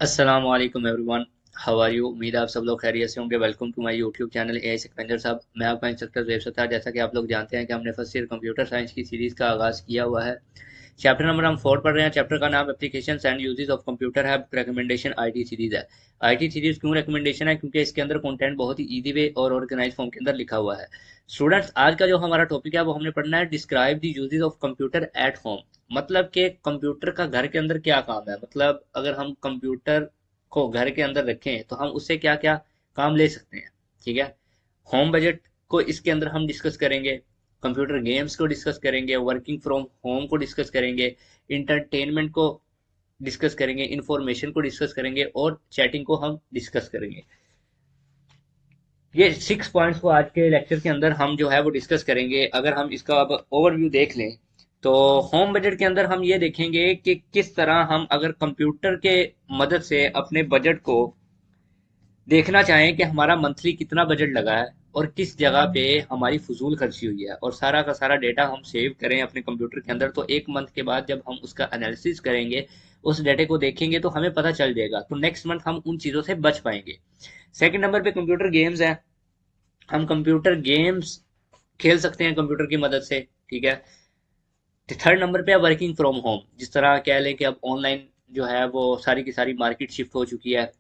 अस्सलाम वालेकुम everyone. How are you? उम्मीद है आप सब लोग खैरियत से होंगे। Welcome to my YouTube channel AI Sikandar Sahab. मैं आपका इंस्ट्रक्टर ज़ेब सत्तार। जैसा कि आप लोग जानते हैं कि हमने फर्स्ट ईयर कंप्यूटर साइंस की सीरीज़ का आगाज़ किया हुआ है। चैप्टर नंबर हम 4 पढ़ रहे हैं। चैप्टर का नाम applications and uses of computer है। रिकमेंडेशन आईटी सीरीज़ है। आईटी सीरीज़ क्यों रिकमेंडेशन है? क्योंकि इसके अंदर कंटेंट बहुत ही ईजी वे और ऑर्गेनाइज फॉर्म के अंदर लिखा हुआ है। स्टूडेंट्स, आज का जो हमारा टॉपिक है वो हमने पढ़ना है describe the uses of computer at home. मतलब कि कंप्यूटर का घर के अंदर क्या काम है। मतलब अगर हम कंप्यूटर को घर के अंदर रखें तो हम उससे क्या क्या काम ले सकते हैं। ठीक है। होम बजट को इसके अंदर हम डिस्कस करेंगे। कंप्यूटर गेम्स को डिस्कस करेंगे। वर्किंग फ्रॉम होम को डिस्कस करेंगे। इंटरटेनमेंट को डिस्कस करेंगे। इंफॉर्मेशन को डिस्कस करेंगे और चैटिंग को हम डिस्कस करेंगे। ये 6 पॉइंट्स को आज के लेक्चर के अंदर हम जो है वो डिस्कस करेंगे। अगर हम इसका अब ओवरव्यू देख लें तो होम बजट के अंदर हम ये देखेंगे कि किस तरह हम अगर कंप्यूटर के मदद से अपने बजट को देखना चाहें कि हमारा मंथली कितना बजट लगा है और किस जगह पे हमारी फजूल खर्ची हुई है और सारा का सारा डेटा हम सेव करें अपने कंप्यूटर के अंदर, तो एक मंथ के बाद जब हम उसका एनालिसिस करेंगे, उस डेटे को देखेंगे तो हमें पता चल जाएगा, तो नेक्स्ट मंथ हम उन चीज़ों से बच पाएंगे। सेकंड नंबर पे कंप्यूटर गेम्स है। हम कंप्यूटर गेम्स खेल सकते हैं कंप्यूटर की मदद से। ठीक है। थर्ड नंबर पे है वर्किंग फ्रॉम होम। जिस तरह कह लें कि अब ऑनलाइन जो है वो सारी की सारी मार्केट शिफ्ट हो चुकी है।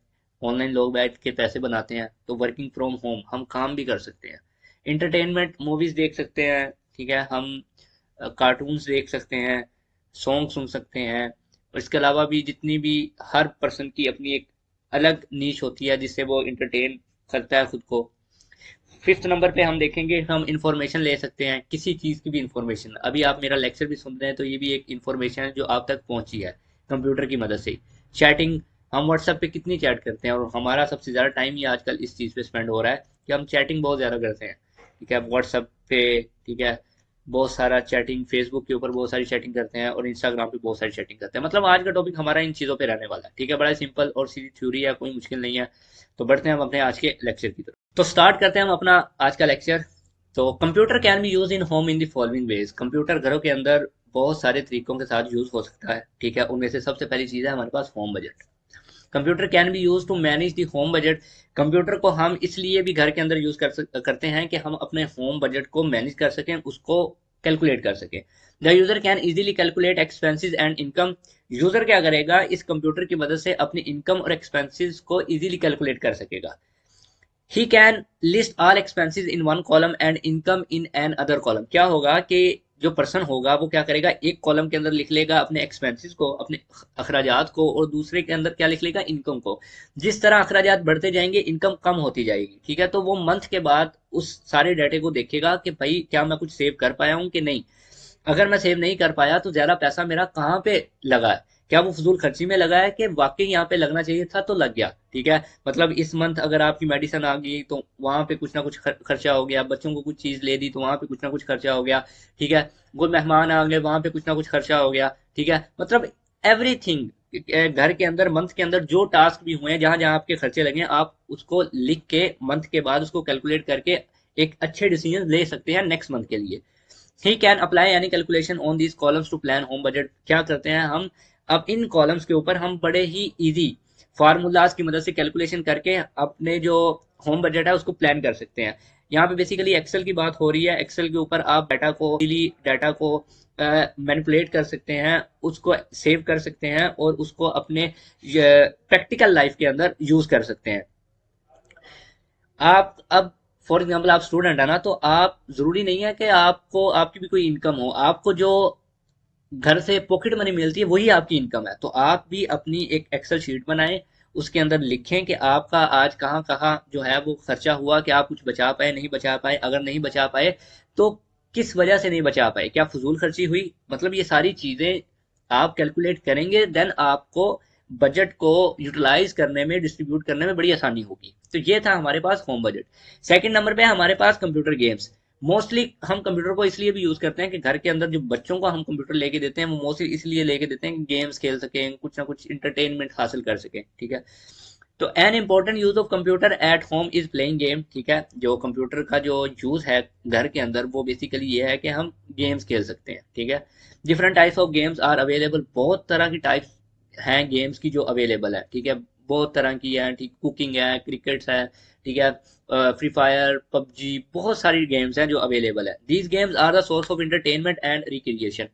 ऑनलाइन लोग बैठ के पैसे बनाते हैं, तो वर्किंग फ्रॉम होम हम काम भी कर सकते हैं। इंटरटेनमेंट मूवीज देख सकते हैं। ठीक है। हम कार्टून्स देख सकते हैं। सॉन्ग सुन सकते हैं। और इसके अलावा भी जितनी भी हर पर्सन की अपनी एक अलग नीश होती है जिससे वो इंटरटेन करता है खुद को। फिफ्थ नंबर पे हम देखेंगे हम इंफॉर्मेशन ले सकते हैं, किसी चीज़ की भी इंफॉर्मेशन। अभी आप मेरा लेक्चर भी सुन रहे हैं तो ये भी एक इंफॉर्मेशन है जो आप तक पहुंची है कंप्यूटर की मदद से। चैटिंग, हम व्हाट्सएप पे कितनी चैट करते हैं और हमारा सबसे ज़्यादा टाइम ही आजकल इस चीज़ पे स्पेंड हो रहा है कि हम चैटिंग बहुत ज़्यादा करते हैं। ठीक है। व्हाट्सएप पे, ठीक है, बहुत सारा चैटिंग, फेसबुक के ऊपर बहुत सारी चैटिंग करते हैं और इंस्टाग्राम पे बहुत सारी चैटिंग करते हैं। मतलब आज का टॉपिक हमारा इन चीज़ों पे रहने वाला है। ठीक है। बड़ा सिंपल और सीधी थ्योरी है, कोई मुश्किल नहीं है। तो बढ़ते हैं हम अपने आज के लेक्चर की तरफ। तो स्टार्ट करते हैं हम अपना आज का लेक्चर। तो computer can be use in home in the following veg. Computer घरों के अंदर बहुत सारे तरीकों के साथ यूज हो सकता है। ठीक है। उनमें से सबसे पहली चीज है हमारे पास home budget. Computer can be use to manage the home budget. Computer को हम इसलिए भी घर के अंदर यूज करते हैं कि हम अपने होम बजट को मैनेज कर सकें, उसको कैलकुलेट कर सकें। The user can easily calculate expenses and income. User क्या करेगा, इस कंप्यूटर की मदद से अपनी इनकम और एक्सपेंसेस को इजीली कैलकुलेट कर सकेगा। He can list all expenses in one column and income in an other column. क्या होगा कि जो पर्सन होगा वो क्या करेगा, एक कॉलम के अंदर लिख लेगा अपने एक्सपेंसेस को, अपने अखराजात को, और दूसरे के अंदर क्या लिख लेगा, इनकम को। जिस तरह अखराजात बढ़ते जाएंगे इनकम कम होती जाएगी। ठीक है। तो वो मंथ के बाद उस सारे डाटे को देखेगा कि भाई क्या मैं कुछ सेव कर पाया हूँ कि नहीं। अगर मैं सेव नहीं कर पाया तो ज्यादा पैसा मेरा कहाँ पे लगा है, क्या वो फजूल खर्ची में लगा है कि वाकई यहाँ पे लगना चाहिए था तो लग गया। ठीक है। मतलब इस मंथ अगर आपकी मेडिसिन आ गई तो वहां पे कुछ ना कुछ खर्चा हो गया, बच्चों को कुछ चीज ले दी तो वहां पे कुछ ना कुछ खर्चा हो गया। ठीक है। कोई मेहमान आ गए, वहां पे कुछ ना कुछ खर्चा हो गया। ठीक है। मतलब एवरीथिंग घर के अंदर मंथ के अंदर जो टास्क भी हुए हैं, जहां जहां आपके खर्चे लगे हैं, आप उसको लिख के मंथ के बाद उसको कैलकुलेट करके एक अच्छे डिसीजन ले सकते हैं नेक्स्ट मंथ के लिए। He can apply any calculation on these columns to plan home budget. क्या करते हैं हम, अब इन कॉलम्स के ऊपर हम बड़े ही इजी फार्मूलाज की मदद से कैलकुलेशन करके अपने जो होम बजट है उसको प्लान कर सकते हैं। यहाँ पे बेसिकली एक्सेल की बात हो रही है। एक्सेल के ऊपर आप डाटा को मैनिपुलेट कर सकते हैं, उसको सेव कर सकते हैं और उसको अपने प्रैक्टिकल लाइफ के अंदर यूज कर सकते हैं। आप अब फॉर एग्जाम्पल आप स्टूडेंट है ना, तो आप जरूरी नहीं है कि आपको आपकी भी कोई इनकम हो। आपको जो घर से पॉकेट मनी मिलती है वही आपकी इनकम है। तो आप भी अपनी एक एक्सेल शीट बनाएं, उसके अंदर लिखें कि आपका आज कहाँ कहाँ जो है वो खर्चा हुआ, कि आप कुछ बचा पाए नहीं बचा पाए। अगर नहीं बचा पाए तो किस वजह से नहीं बचा पाए, क्या फजूल खर्ची हुई। मतलब ये सारी चीजें आप कैलकुलेट करेंगे, देन आपको बजट को यूटिलाइज करने में, डिस्ट्रीब्यूट करने में बड़ी आसानी होगी। तो ये था हमारे पास होम बजट। सेकंड नंबर पे हमारे पास कंप्यूटर गेम्स। मोस्टली हम कंप्यूटर को इसलिए भी यूज करते हैं कि घर के अंदर जो बच्चों को हम कंप्यूटर लेके देते हैं वो मोस्टली इसलिए लेके देते हैं कि गेम्स खेल सकें, कुछ ना कुछ इंटरटेनमेंट हासिल कर सकें। ठीक है। तो an important use of computer at home is playing game. ठीक है। जो कंप्यूटर का जो यूज है घर के अंदर वो बेसिकली ये है कि हम गेम्स खेल सकते हैं। ठीक है। Different types of games are available. बहुत तरह की टाइप्स हैं गेम्स की जो अवेलेबल है, ठीक है। बहुत तरह की है, ठीक, कुकिंग है, क्रिकेट्स है, ठीक है, फ्री फायर, पबजी, बहुत सारी गेम्स हैं जो अवेलेबल है। These games are the source of entertainment and recreation.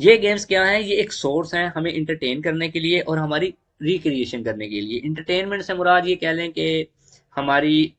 ये गेम्स क्या हैं, ये एक सोर्स है हमें इंटरटेन करने के लिए और हमारी रिक्रिएशन करने के लिए। इंटरटेनमेंट से मुराद ये कह लें कि हमारी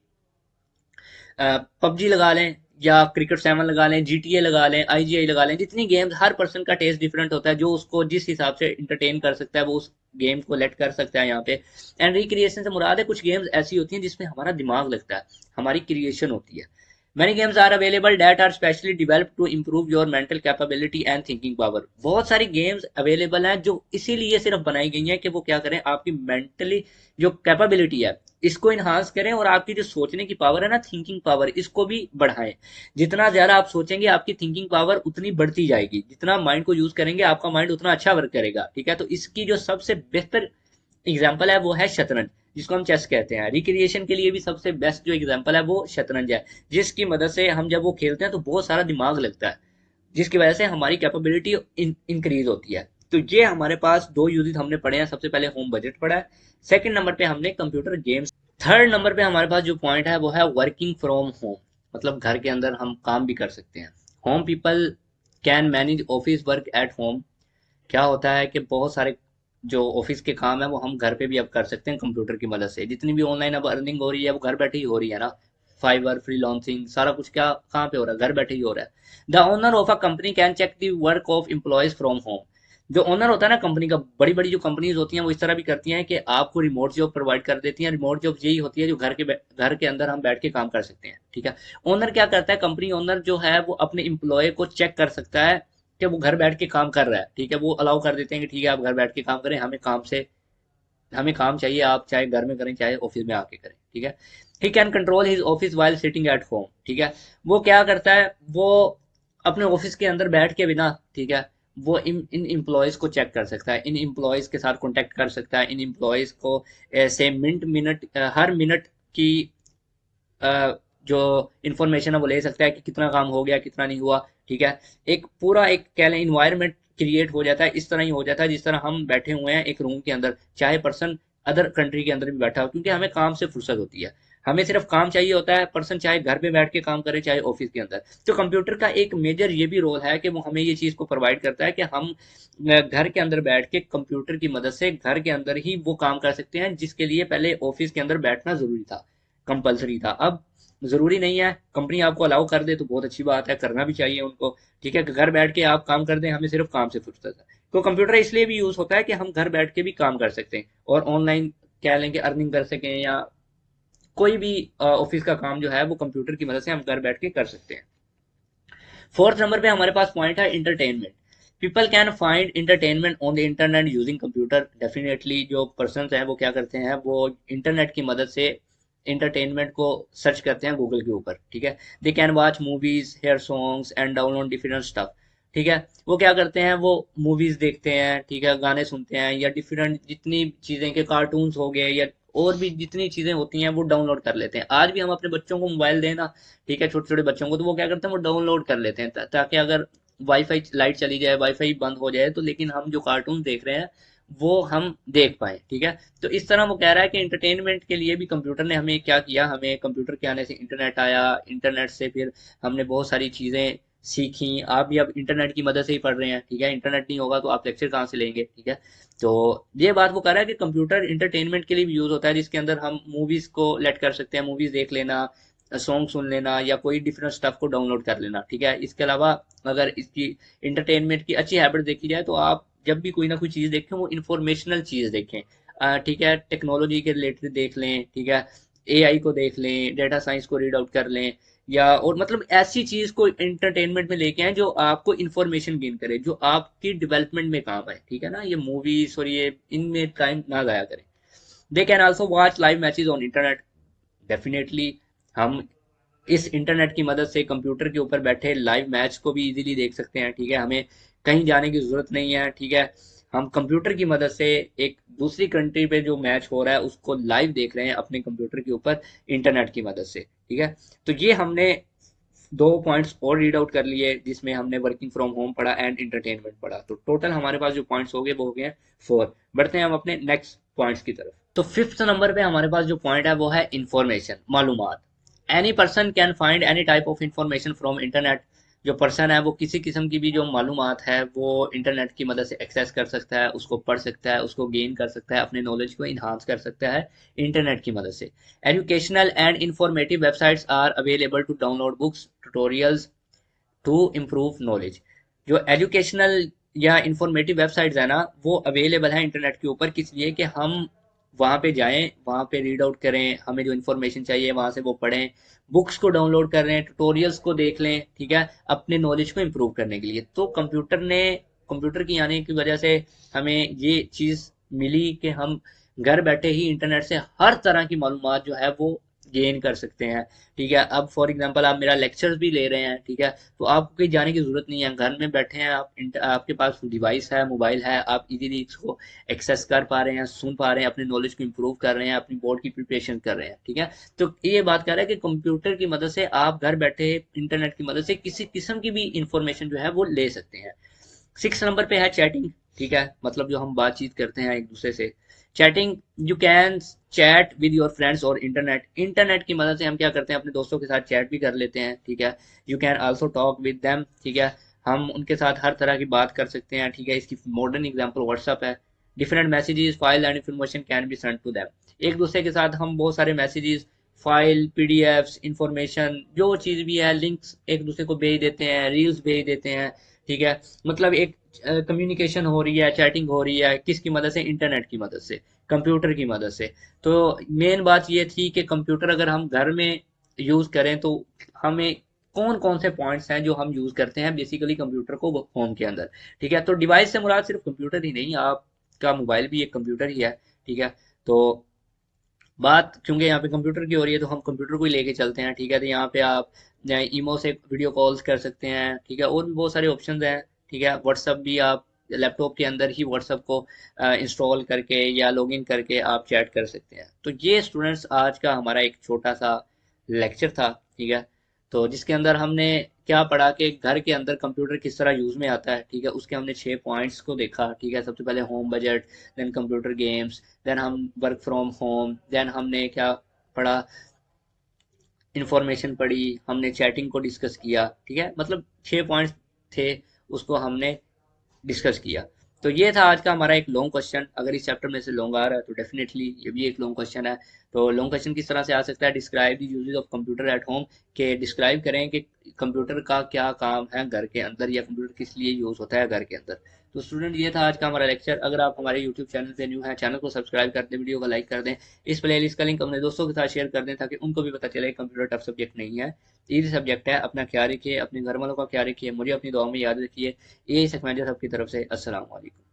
पबजी लगा लें या क्रिकेट 7 लगा लें, जीटीए लगा लें, आईजीआई लगा लें, जितनी गेम्स, हर पर्सन का टेस्ट डिफरेंट होता है, जो उसको जिस हिसाब से इंटरटेन कर सकता है वो उस गेम को लेट कर सकता है यहाँ पे। एंड रिक्रिएशन से मुराद है कुछ गेम्स ऐसी होती हैं जिसमें हमारा दिमाग लगता है, हमारी क्रिएशन होती है। Many games are available that are specially developed to improve your mental capability and thinking power. बहुत सारी गेम्स अवेलेबल हैं जो इसीलिए सिर्फ बनाई गई हैं कि वो क्या करें, आपकी मेंटली जो कैपेबिलिटी है इसको इन्हांस करें और आपकी जो सोचने की पावर है ना, थिंकिंग पावर, इसको भी बढ़ाएं। जितना ज्यादा आप सोचेंगे आपकी थिंकिंग पावर उतनी बढ़ती जाएगी, जितना माइंड को यूज करेंगे आपका माइंड उतना अच्छा वर्क करेगा, ठीक है। तो इसकी जो सबसे बेहतर एग्जाम्पल है वो है शतरंज, जिसको हम चेस कहते हैं। रिक्रिएशन के लिए भी सबसे बेस्ट जो एग्जाम्पल है वो शतरंज है, जिसकी मदद से हम जब वो खेलते हैं तो बहुत सारा दिमाग लगता है, जिसकी वजह से हमारी कैपेबिलिटी इंक्रीज होती है। तो ये हमारे पास दो यूजेस हमने पढ़े हैं। सबसे पहले होम बजट पढ़ा है, सेकंड नंबर पे हमने कंप्यूटर गेम्स, थर्ड नंबर पे हमारे पास जो पॉइंट है वो है वर्किंग फ्रॉम होम, मतलब घर के अंदर हम काम भी कर सकते हैं। Home people can manage office work at home. क्या होता है कि बहुत सारे जो ऑफिस के काम है वो हम घर पे भी अब कर सकते हैं कंप्यूटर की मदद से। जितनी भी ऑनलाइन अब अर्निंग हो रही है वो घर बैठे ही हो रही है ना। फाइवर, फ्रीलांसिंग, सारा कुछ क्या कहाँ पे हो रहा है, घर बैठे ही हो रहा है। The owner of a company can check the work of employees from home. जो ओनर होता है ना कंपनी का, बड़ी बड़ी जो कंपनीज होती हैं वो इस तरह भी करती हैं कि आपको रिमोट जॉब प्रोवाइड कर देती हैं। रिमोट जॉब यही होती है जो घर के अंदर हम बैठ के काम कर सकते हैं, ठीक है। ओनर क्या करता है, कंपनी ओनर जो है वो अपने एम्प्लॉय को चेक कर सकता है कि वो घर बैठ के काम कर रहा है, ठीक है। वो अलाउ कर देते हैं कि ठीक है आप घर बैठ के काम करें, हमें काम चाहिए, आप चाहे घर में करें चाहे ऑफिस में आके करें, ठीक है। He can control his office while sitting at home, ठीक है। वो क्या करता है, वो अपने ऑफिस के अंदर बैठ के बिना, ठीक है, वो इन एम्प्लॉयज को चेक कर सकता है, इन एम्प्लॉयज के साथ कॉन्टेक्ट कर सकता है, इन एम्प्लॉयज को ऐसे हर मिनट की जो इंफॉर्मेशन है वो ले सकता है कि कितना काम हो गया कितना नहीं हुआ, ठीक है। एक पूरा एक कह लें इन्वायरमेंट क्रिएट हो जाता है, इस तरह ही हो जाता है जिस तरह हम बैठे हुए हैं एक रूम के अंदर, चाहे पर्सन अदर कंट्री के अंदर भी बैठा हो, क्योंकि हमें काम से फुर्सत होती है। हमें सिर्फ काम चाहिए होता है, पर्सन चाहे घर पे बैठ के काम करे चाहे ऑफिस के अंदर। तो कंप्यूटर का एक मेजर ये भी रोल है कि वो हमें ये चीज को प्रोवाइड करता है कि हम घर के अंदर बैठ के कंप्यूटर की मदद से घर के अंदर ही वो काम कर सकते हैं, जिसके लिए पहले ऑफिस के अंदर बैठना जरूरी था, कंपलसरी था। अब जरूरी नहीं है, कंपनी आपको अलाउ कर दे तो बहुत अच्छी बात है, करना भी चाहिए उनको, ठीक है। घर बैठ के आप काम कर दें, हमें सिर्फ काम से फुर्सत है। तो कंप्यूटर इसलिए भी यूज होता है कि हम घर बैठ के भी काम कर सकते हैं और ऑनलाइन कह लें कि अर्निंग कर सकें, या कोई भी ऑफिस का काम जो है वो कंप्यूटर की मदद से हम घर बैठ के कर सकते हैं। फोर्थ नंबर पे हमारे पास पॉइंट है entertainment. People can find entertainment on the internet using computer. Definitely जो पर्सन हैं वो क्या करते हैं, वो इंटरनेट की मदद से इंटरटेनमेंट को सर्च करते हैं गूगल के ऊपर, ठीक है। They can watch movies, hear songs and download different stuff, ठीक है। वो क्या करते हैं, वो मूवीज देखते हैं, ठीक है, गाने सुनते हैं, या डिफरेंट जितनी चीजें के कार्टून्स हो गए या और भी जितनी चीजें होती हैं वो डाउनलोड कर लेते हैं। आज भी हम अपने बच्चों को मोबाइल देना, ठीक है, छोटे छोटे बच्चों को, तो वो क्या करते हैं, वो डाउनलोड कर लेते हैं ताकि अगर वाईफाई लाइट चली जाए, वाईफाई बंद हो जाए, तो लेकिन हम जो कार्टून देख रहे हैं वो हम देख पाए, ठीक है। तो इस तरह वो कह रहा है कि इंटरटेनमेंट के लिए भी कंप्यूटर ने हमें क्या किया, हमें कंप्यूटर के आने से इंटरनेट आया, इंटरनेट से फिर हमने बहुत सारी चीजें सीखी। आप भी अब इंटरनेट की मदद से ही पढ़ रहे हैं, ठीक है। इंटरनेट नहीं होगा तो आप लेक्चर कहाँ से लेंगे, ठीक है। तो ये बात वो कर रहा है कि कंप्यूटर इंटरटेनमेंट के लिए भी यूज होता है, जिसके अंदर हम मूवीज को लेट कर सकते हैं, मूवीज देख लेना, सॉन्ग सुन लेना, या कोई डिफरेंट स्टफ को डाउनलोड कर लेना, ठीक है। इसके अलावा अगर इसकी इंटरटेनमेंट की अच्छी हैबिट देखी जाए तो आप जब भी कोई ना कोई चीज़ देखें वो इंफॉर्मेशनल चीज़ देखें, ठीक है। टेक्नोलॉजी के रिलेटेड देख लें, ठीक है, एआई को देख लें, डेटा साइंस को रीड आउट कर लें, या और मतलब ऐसी चीज़ को इंटरटेनमेंट में लेके आए जो आपको इंफॉर्मेशन गेन करे, जो आपकी डेवलपमेंट में काम आए, ठीक है ना। ये मूवीज और ये इनमें टाइम ना जाया करें। They can also watch live matches on internet. Definitely हम इस इंटरनेट की मदद से कंप्यूटर के ऊपर बैठे लाइव मैच को भी इजीली देख सकते हैं, ठीक है। हमें कहीं जाने की जरूरत नहीं है, ठीक है। हम कंप्यूटर की मदद से एक दूसरी कंट्री पे जो मैच हो रहा है उसको लाइव देख रहे हैं अपने कंप्यूटर के ऊपर इंटरनेट की मदद से, ठीक है। तो ये हमने दो पॉइंट्स और रीड आउट कर लिए, जिसमें हमने वर्किंग फ्रॉम होम पढ़ा एंड इंटरटेनमेंट पढ़ा। तो टोटल हमारे पास जो पॉइंट्स हो गए वो हो गए 4। बढ़ते हैं हम अपने नेक्स्ट पॉइंट्स की तरफ। तो फिफ्थ नंबर पे हमारे पास जो पॉइंट है वो है इंफॉर्मेशन, मालूमात। Any person can find any type of information from internet. जो पर्सन है वो किसी किस्म की भी जो मालूमात है वो इंटरनेट की मदद से एक्सेस कर सकता है, उसको पढ़ सकता है, उसको गेन कर सकता है, अपने नॉलेज को इन्हांस कर सकता है इंटरनेट की मदद से। Educational and informative websites are available to download books, tutorials to improve knowledge. जो एजुकेशनल या इंफॉर्मेटिव वेबसाइट्स है ना, वो अवेलेबल है इंटरनेट के ऊपर, किस लिए कि हम वहाँ पे जाएं, वहाँ पे रीड आउट करें, हमें जो इन्फॉर्मेशन चाहिए वहाँ से वो पढ़ें, बुक्स को डाउनलोड कर लें, ट्यूटोरियल्स को देख लें, ठीक है, अपने नॉलेज को इम्प्रूव करने के लिए। तो कंप्यूटर की आने की वजह से हमें ये चीज़ मिली कि हम घर बैठे ही इंटरनेट से हर तरह की मालूमात जो है वो गेन कर सकते हैं। ठीक है, अब फॉर एग्जांपल आप मेरा लेक्चर्स भी ले रहे हैं, ठीक है, तो आपको कहीं जाने की जरूरत नहीं है, घर में बैठे हैं आप, आपके पास डिवाइस है, मोबाइल है, आप इजीली इसको एक्सेस कर पा रहे हैं, सुन पा रहे हैं, अपने नॉलेज को इम्प्रूव कर रहे हैं, अपनी बोर्ड की प्रिपरेशन कर रहे हैं। ठीक है, तो ये बात कर रहा है कि कंप्यूटर की मदद से आप घर बैठे इंटरनेट की मदद से किसी किस्म की भी इंफॉर्मेशन जो है वो ले सकते हैं। 6 नंबर पे है चैटिंग। ठीक है, मतलब जो हम बातचीत करते हैं एक दूसरे से, chatting. You can chat with your friends और इंटरनेट की मदद से हम क्या करते हैं, अपने दोस्तों के साथ चैट भी कर लेते हैं। ठीक है, you can also talk with them. ठीक है, हम उनके साथ हर तरह की बात कर सकते हैं। ठीक है, इसकी मॉडर्न एग्जांपल व्हाट्सएप है। Different messages, file and information can be send to them. एक दूसरे के साथ हम बहुत सारे मैसेजेस, फाइल, पीडीएफ्स, इंफॉर्मेशन, जो चीज़ भी है, लिंक्स एक दूसरे को भेज देते हैं, रील्स भेज देते हैं। ठीक है, मतलब एक कम्युनिकेशन हो रही है, चैटिंग हो रही है, किसकी मदद से, इंटरनेट की मदद से, कंप्यूटर की मदद से। तो मेन बात ये थी कि कंप्यूटर अगर हम घर में यूज़ करें तो हमें कौन कौन से पॉइंट्स हैं जो हम यूज़ करते हैं बेसिकली कंप्यूटर को होम के अंदर। ठीक है, तो डिवाइस से मुराद सिर्फ कंप्यूटर ही नहीं, आपका मोबाइल भी एक कंप्यूटर ही है। ठीक है, तो बात क्योंकि यहाँ पे कंप्यूटर की हो रही है तो हम कंप्यूटर को ही लेके चलते हैं। ठीक है, तो यहाँ पे आप ईमो से वीडियो कॉल्स कर सकते हैं। ठीक है, और भी बहुत सारे ऑप्शंस हैं। ठीक है, व्हाट्सअप भी आप लैपटॉप के अंदर ही व्हाट्सअप को इंस्टॉल करके या लॉगिन करके आप चैट कर सकते हैं। तो ये स्टूडेंट्स आज का हमारा एक छोटा सा लेक्चर था। ठीक है, तो जिसके अंदर हमने क्या पढ़ा कि घर के अंदर कंप्यूटर किस तरह यूज में आता है। ठीक है, उसके हमने 6 पॉइंट्स को देखा। ठीक है, सबसे पहले home budget, then computer games, then हम वर्क फ्रॉम होम, देन हमने क्या पढ़ा, इंफॉर्मेशन पढ़ी, हमने चैटिंग को डिस्कस किया। ठीक है, मतलब 6 पॉइंट्स थे, उसको हमने डिस्कस किया। तो ये था आज का हमारा एक लॉन्ग क्वेश्चन। अगर इस चैप्टर में से लॉन्ग आ रहा है तो डेफिनेटली ये भी एक लॉन्ग क्वेश्चन है। तो लॉन्ग क्वेश्चन किस तरह से आ सकता है, describe the uses of computer at home, के डिस्क्राइब करें कि कंप्यूटर का क्या काम है घर के अंदर, या कंप्यूटर किस लिए यूज होता है घर के अंदर। तो स्टूडेंट ये था आज का हमारा लेक्चर। अगर आप हमारे यूट्यूब चैनल पे न्यू हैं, चैनल को सब्सक्राइब कर दें, वीडियो को लाइक कर दें, इस प्लेलिस्ट का लिंक अपने दोस्तों के साथ शेयर कर दें ताकि उनको भी पता चले कंप्यूटर टफ सब्जेक्ट नहीं है, इजी सब्जेक्ट है। अपना ख्याल रखिए, अपने घर वालों का ख्याल रखिए, मुझे अपनी दुआ में याद रखिए। यही सब मैं सबकी तरफ से अस्सलाम वालेकुम।